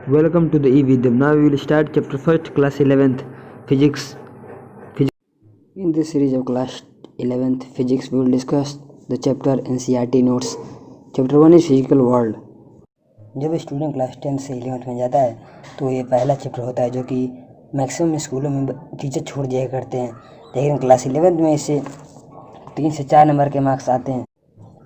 Welcome to the eVidyam. Now we will start chapter 1st, class 11th, physics. In this series of class 11th physics, we will discuss the chapter NCERT notes. Chapter 1 is physical world. जब student class 10 से 11th में जाता है तो ये पहला chapter होता है जो कि मैक्सिमम स्कूलों में टीचर छोड़ दिया करते हैं, लेकिन क्लास 11th में इसे 3 से 4 नंबर के मार्क्स आते हैं।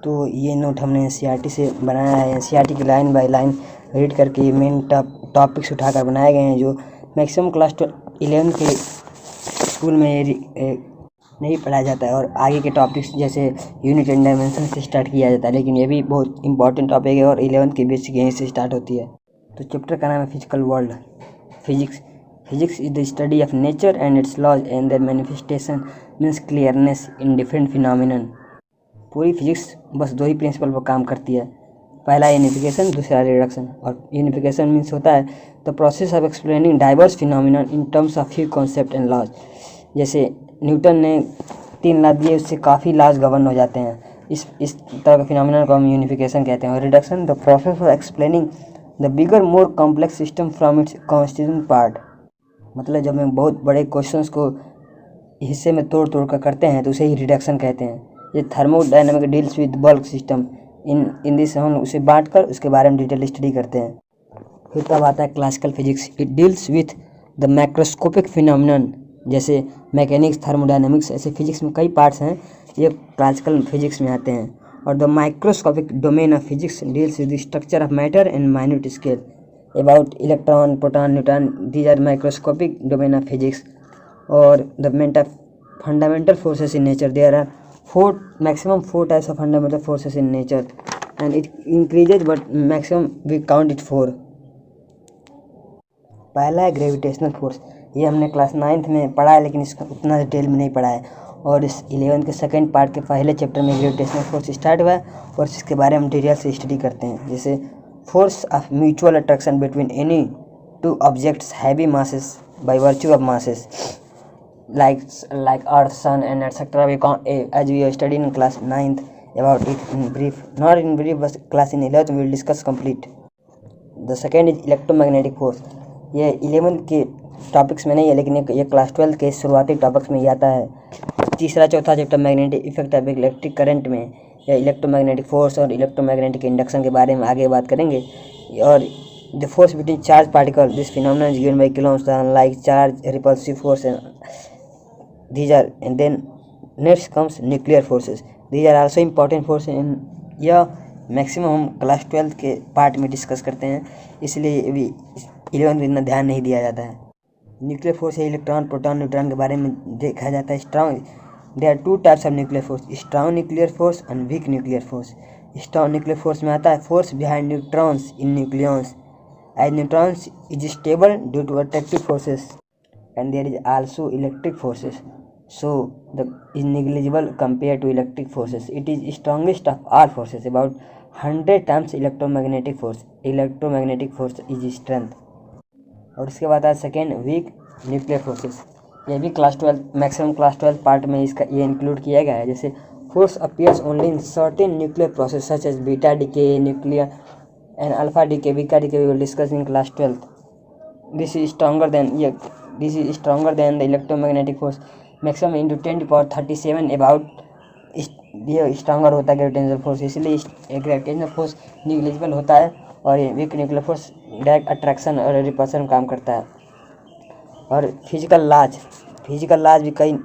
तो ये नोट हमने NCERT से बनाया है। NCERT की लाइन बाय लाइन रीड करके मेन टॉपिक्स उठाकर बनाए गए हैं जो मैक्सिमम क्लास 11 के स्कूल में नहीं पढ़ाया जाता है, और आगे के टॉपिक्स जैसे यूनिट एंड डायमेंशन से स्टार्ट किया जाता है, लेकिन ये भी बहुत इंपॉर्टेंट टॉपिक है और 11th की बेसिक यहीं से स्टार्ट होती है। तो चैप्टर का नाम है physical world. Physics is the study of nature and its laws and their manifestation means clearness in different phenomenon. पूरी फिजिक्स बस 2 ही प्रिंसिपल पर काम करती है, पहला यूनिफिकेशन, दूसरा रिडक्शन। और यूनिफिकेशन मीन्स होता है the process of explaining diverse phenomenon in terms of few concept and laws. जैसे न्यूटन ने 3 लॉ दिए, उससे काफ़ी लॉज गवर्न हो जाते हैं। इस तरह के फिनोमिनन को हम यूनिफिकेशन कहते हैं। और reduction the process of explaining the bigger more complex system from its constituent part. मतलब जब हम बहुत बड़े क्वेश्चंस को हिस्से में तोड़ कर करते हैं तो उसे ही रिडक्शन कहते हैं। ये thermodynamic deals with bulk system, in this हम उसे बांटकर उसके बारे में डिटेल स्टडी करते हैं। फिर तब आता है classical physics. It deals with the macroscopic phenomenon, जैसे मैकेनिक्स, थर्मोडायनेमिक्स, ऐसे फिजिक्स में कई पार्ट्स हैं, ये क्लासिकल फिजिक्स में आते हैं। और the microscopic domain of physics deals with the structure of matter and minute scale about electron, proton, neutron, these are microscopic domain of physics. और द मेंट of fundamental forces in nature, there are maximum 4 types of fundamental forces in nature and it increases but maximum we count it 4. पहला है gravitational force. ये हमने class 9th में पढ़ा है, लेकिन इसका उतना डिटेल में नहीं पढ़ा है। और इस 11th के सेकंड पार्ट के पहले चैप्टर में ग्रेविटेशनल फोर्स स्टार्ट हुआ है और इसके बारे में डिटेल से स्टडी करते हैं। जैसे force of mutual attraction between any 2 objects heavy masses by virtue of masses like Earth, Sun and etc. As we have studied in class 9th about it in brief, not in brief but class in 11th we will discuss complete. The second is electromagnetic force. ये 11th के topics में नहीं है, लेकिन ये class 12 के शुरुआती topics में ही आता है। तीसरा चौथा chapter magnetic effect of electric current में या इलेक्ट्रोमैग्नेटिक फोर्स और इलेक्ट्रोमैग्नेटिक इंडक्शन के बारे में आगे बात करेंगे। और the force between charge particle, this phenomenon is given by Coulomb's law, like charge repulsive force these are, and then next comes nuclear forces. These are also important forces in यह maximum हम class 12 के part में discuss करते हैं, इसलिए भी 11th में इतना ध्यान नहीं दिया जाता है। न्यूक्लियर फोर्स है इलेक्ट्रॉन, प्रोटॉन, न्यूट्रॉन के बारे में देखा जाता है। Strong, there are 2 types of nuclear force, strong nuclear force and weak nuclear force. Strong nuclear force में आता है force behind neutrons in nucleons as neutrons is stable due to attractive forces and there is also electric forces, so the is negligible compared to electric forces. It is strongest of all forces, about 100 times electromagnetic force. Electromagnetic force is strength. और इसके बाद आता है second weak nuclear forces. ये भी class 12 maximum class 12 part में इसका ये इंक्लूड किया गया है। जैसे force appears only in certain nuclear process such as beta decay, nuclear and alpha decay, beta decay we will discuss in class 12th. This is stronger than the electromagnetic force, maximum into 10 to power 37 about ये stronger होता है gravitational force, इसलिए gravitational force negligible होता है और ये week nuclear force direct attraction और repulsion काम करता है। और फिजिकल लाज भी कई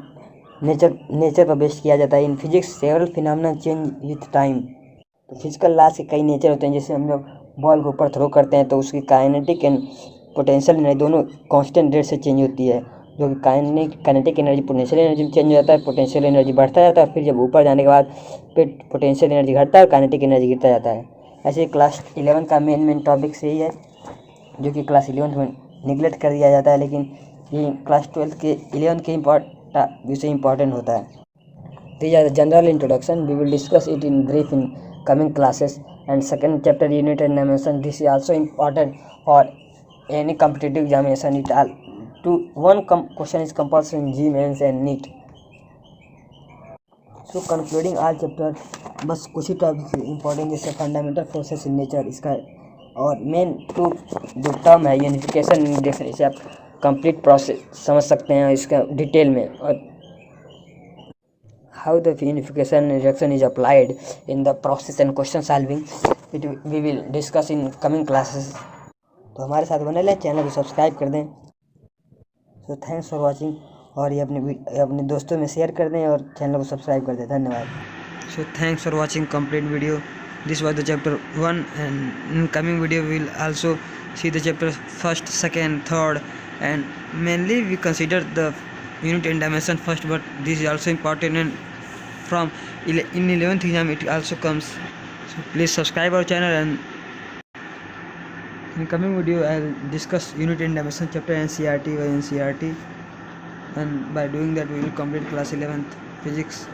नेचर पर बेस्ड किया जाता है। In physics several phenomena change with time. तो फिजिकल लाज के कई नेचर होते हैं। जैसे हम जब बॉल को ऊपर थ्रो करते हैं तो उसकी काइनेटिक एंड पोटेंशियल एनर्जी दोनों कांस्टेंट रेट से चेंज होती है, जो कि काइनेटिक एनर्जी पोटेंशियल एनर्जी में चेंज हो जाता है, पोटेंशियल एनर्जी बढ़ता जाता है, फिर जब ऊपर जाने के बाद फिर पोटेंशियल एनर्जी घटता है और काइनेटिक एनर्जी गिरता जाता है। ऐसे क्लास 11 का मेन टॉपिक यही है, जो कि क्लास 11 में निगलेक्ट कर दिया जाता है, लेकिन ये क्लास 12 के 11 के विषय इंपॉर्टेंट होता है। These are the general introduction. We will discuss it in brief in coming classes. And second chapter unit and dimension. This is also important for any competitive examination. One question is compulsory in G mains and NEET. So concluding all chapter, बस कुछ ही topic important जैसे fundamental forces in nature, इसका और main to जो term है unification index, इसे आप complete process समझ सकते हैं इसका डिटेल में, और how the unification reaction is applied in the process and question solving, it we will discuss in coming classes. तो हमारे साथ बने रहें, चैनल को सब्सक्राइब कर दें। सो थैंक्स फॉर वॉचिंग, और ये अपने दोस्तों में शेयर कर दें और चैनल को सब्सक्राइब कर दें। धन्यवाद। So thanks for watching complete video. This was the chapter 1, and in coming video we will also see the chapter 1st, 2nd, 3rd, and mainly we consider the unit and dimension first, but this is also important, and from in 11th exam it also comes. So please subscribe our channel, and in coming video I will discuss unit and dimension chapter NCERT by NCERT, and by doing that we will complete class 11th physics.